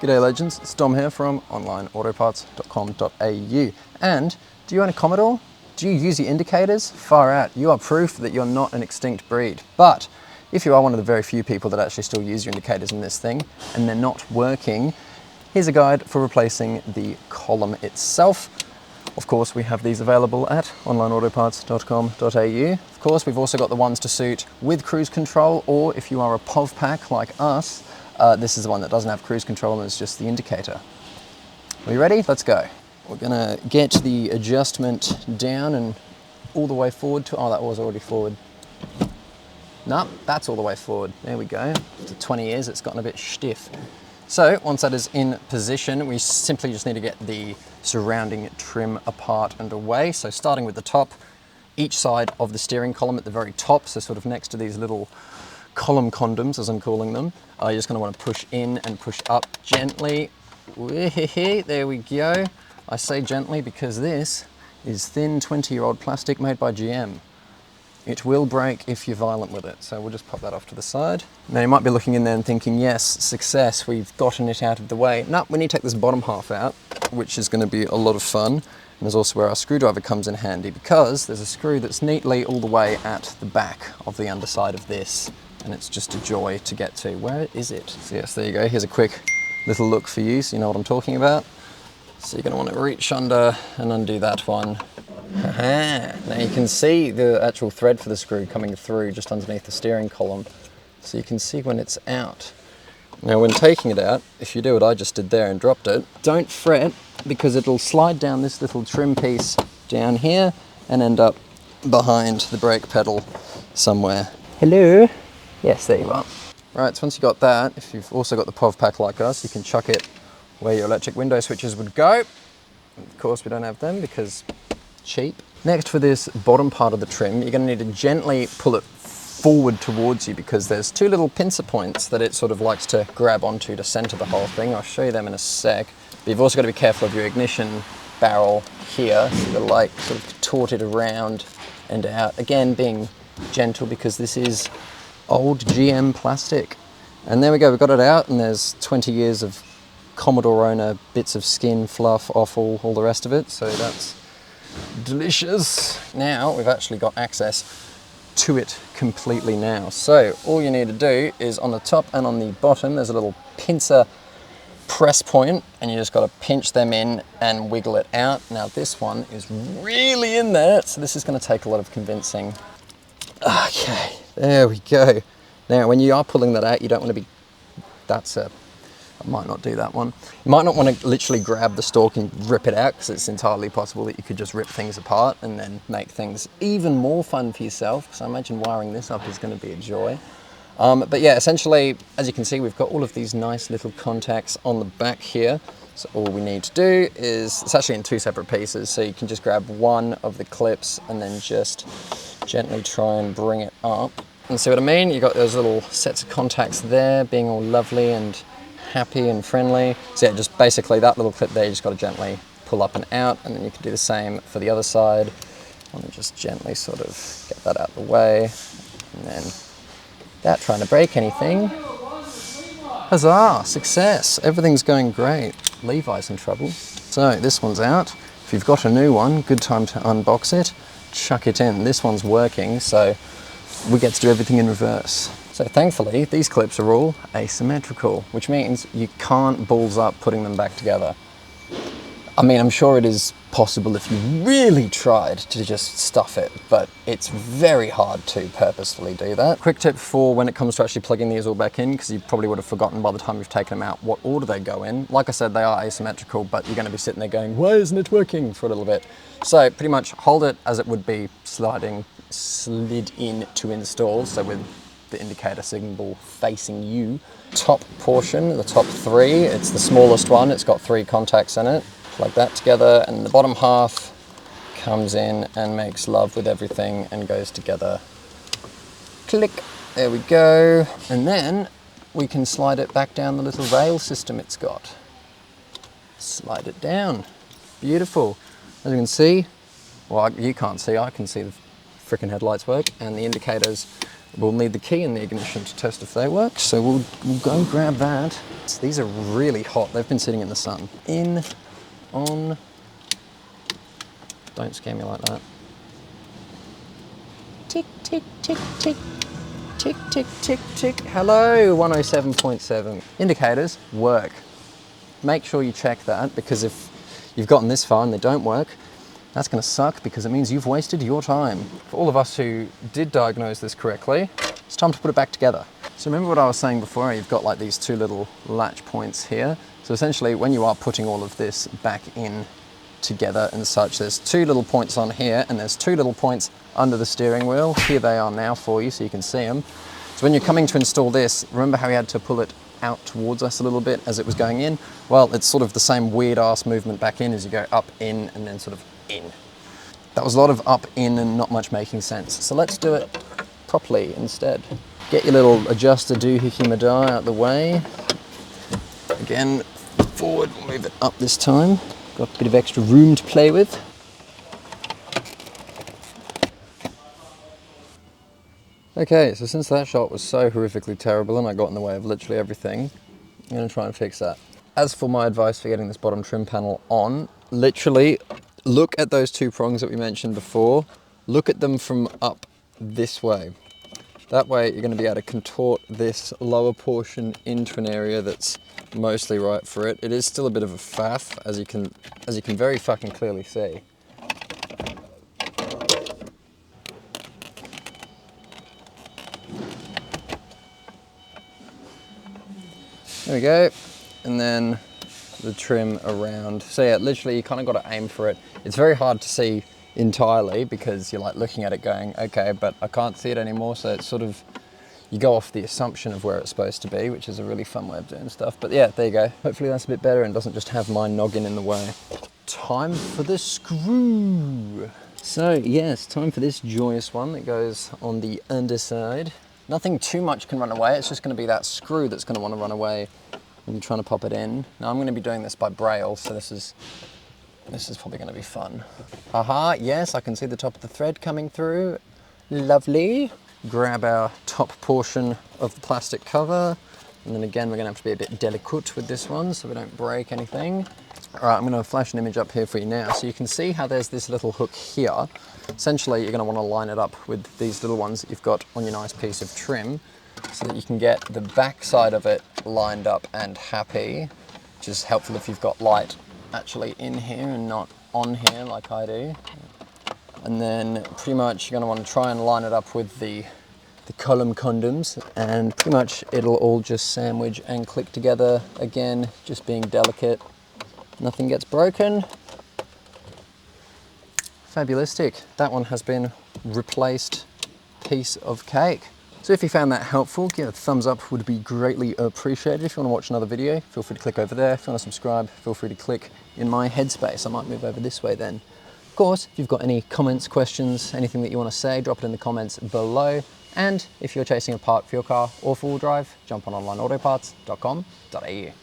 G'day legends, it's Dom here from onlineautoparts.com.au. And do you own a Commodore? Do you use your indicators? Far out, you are proof that you're not an extinct breed. But if you are one of the very few people that actually still use your indicators in this thing and they're not working, here's a guide for replacing the column itself. Of course, we have these available at onlineautoparts.com.au. Of course, we've also got the ones to suit with cruise control, or if you are a POV pack like us, this is the one that doesn't have cruise control and it's just the indicator. Are you ready? Let's go. We're gonna get the adjustment down and all the way forward to, oh, that was already forward. No, that's all the way forward. There we go. After 20 years, it's gotten a bit stiff. So once that is in position, we simply just need to get the surrounding trim apart and away. So starting with the top, each side of the steering column at the very top, so sort of next to these little column condoms, as I'm calling them, you're just going to want to push in and push up gently. There we go. I say gently because this is thin 20-year-old plastic made by GM. It will break if you're violent with it, so we'll just pop that off to the side. Now you might be looking in there and thinking, yes, success, we've gotten it out of the way. No, we need to take this bottom half out, which is going to be a lot of fun. And there's also where our screwdriver comes in handy, because there's a screw that's neatly all the way at the back of the underside of this, and it's just a joy to get to. Where is it? So yes, there you go. Here's a quick little look for you so you know what I'm talking about. So you're going to want to reach under and undo that one. Now you can see the actual thread for the screw coming through just underneath the steering column, so you can see when it's out. Now when taking it out, if you do what I just did there and dropped it, don't fret, because it'll slide down this little trim piece down here and end up behind the brake pedal somewhere. Hello? Yes, there you are. Right, so once you've got that, if you've also got the POV pack like us, you can chuck it where your electric window switches would go. Of course, we don't have them because cheap. Next, for this bottom part of the trim, you're going to need to gently pull it forward towards you, because there's two little pincer points that it sort of likes to grab onto to center the whole thing. I'll show you them in a sec. But you've also got to be careful of your ignition barrel here. So you've got to like sort of contort it around and out. Again, being gentle, because this is old GM plastic. And there we go, we've got it out, and there's 20 years of Commodore owner bits of skin, fluff, offal, all the rest of it. So that's delicious. Now we've actually got access to it completely now. So all you need to do is on the top and on the bottom, there's a little pincer press point, and you just got to pinch them in and wiggle it out. Now this one is really in there, so this is going to take a lot of convincing. Okay, there we go. Now when you are pulling that out, you don't want to be, I might not do that one. You might not want to literally grab the stalk and rip it out, because it's entirely possible that you could just rip things apart and then make things even more fun for yourself, because I imagine wiring this up is going to be a joy. But yeah, essentially, as you can see, we've got all of these nice little contacts on the back here. So all we need to do is, it's actually in two separate pieces, so you can just grab one of the clips and then just gently try and bring it up. And see what I mean? You've got those little sets of contacts there, being all lovely and happy and friendly. So yeah, just basically that little clip there, you just got to gently pull up and out, and then you can do the same for the other side. And just gently sort of get that out of the way, and then without trying to break anything. Huzzah, success, everything's going great. Levi's in trouble. So this one's out. If you've got a new one, good time to unbox it, chuck it in. This one's working, so we get to do everything in reverse. So thankfully, these clips are all asymmetrical, which means you can't balls up putting them back together. I mean, I'm sure it is possible if you really tried to just stuff it, but it's very hard to purposefully do that. Quick tip for when it comes to actually plugging these all back in, because you probably would have forgotten by the time you've taken them out what order they go in. Like I said, they are asymmetrical, but you're going to be sitting there going, why isn't it working, for a little bit. So pretty much hold it as it would be slid in to install, so with the indicator symbol facing you. Top portion, the top three, it's the smallest one, it's got 3 contacts in it. Plug that together, and the bottom half comes in and makes love with everything and goes together. Click, there we go. And then we can slide it back down the little rail system it's got. Slide it down, beautiful. As you can see, well, you can't see, I can see the frickin' headlights work, and the indicators We'll need the key and the ignition to test if they work, so we'll go grab that. These are really hot. They've been sitting in the sun. In, on. Don't scare me like that. Tick, tick, tick, tick. Tick, tick, tick, tick. Hello, 107.7. Indicators work. Make sure you check that, because if you've gotten this far and they don't work, that's going to suck, because it means you've wasted your time. For all of us who did diagnose this correctly, it's time to put it back together. So remember what I was saying before, you've got like these two little latch points here. So essentially when you are putting all of this back in together and such, there's two little points on here and there's two little points under the steering wheel. Here they are now for you so you can see them. So when you're coming to install this, remember how we had to pull it out towards us a little bit as it was going in? Well, it's sort of the same weird ass movement back in as you go up, in, and then sort of in. That was a lot of up, in, and not much making sense. So let's do it properly instead. Get your little adjuster doohickey madai out the way. Again, forward, we'll move it up this time. Got a bit of extra room to play with. Okay, so since that shot was so horrifically terrible and I got in the way of literally everything, I'm going to try and fix that. As for my advice for getting this bottom trim panel on, literally look at those two prongs that we mentioned before. Look at them from up this way. That way you're going to be able to contort this lower portion into an area that's mostly right for it. It is still a bit of a faff, as you can very fucking clearly see. There we go, and then the trim around. So yeah, literally you kind of got to aim for it. It's very hard to see entirely because you're like looking at it going, okay, but I can't see it anymore. So it's sort of, you go off the assumption of where it's supposed to be, which is a really fun way of doing stuff. But yeah, there you go. Hopefully that's a bit better and doesn't just have my noggin in the way. Time for the screw. So yes, time for this joyous one that goes on the underside. Nothing too much can run away. It's just going to be that screw that's going to want to run away when you're trying to pop it in. Now I'm going to be doing this by braille, so this is probably going to be fun. Aha, yes, I can see the top of the thread coming through. Lovely. Grab our top portion of the plastic cover, and then again we're going to have to be a bit delicate with this one so we don't break anything. All right, I'm going to flash an image up here for you now so you can see how there's this little hook here. Essentially you're going to want to line it up with these little ones that you've got on your nice piece of trim so that you can get the back side of it lined up and happy, which is helpful if you've got light actually in here and not on here like I do. And then pretty much you're going to want to try and line it up with the column condoms, and pretty much it'll all just sandwich and click together. Again, just being delicate. Nothing gets broken. Fabulistic. That one has been replaced. Piece of cake. So if you found that helpful, give it a thumbs up, would be greatly appreciated. If you want to watch another video, feel free to click over there. If you want to subscribe, feel free to click in my headspace. I might move over this way then. Of course, if you've got any comments, questions, anything that you want to say, drop it in the comments below. And if you're chasing a part for your car or four-wheel drive, jump on onlineautoparts.com.au.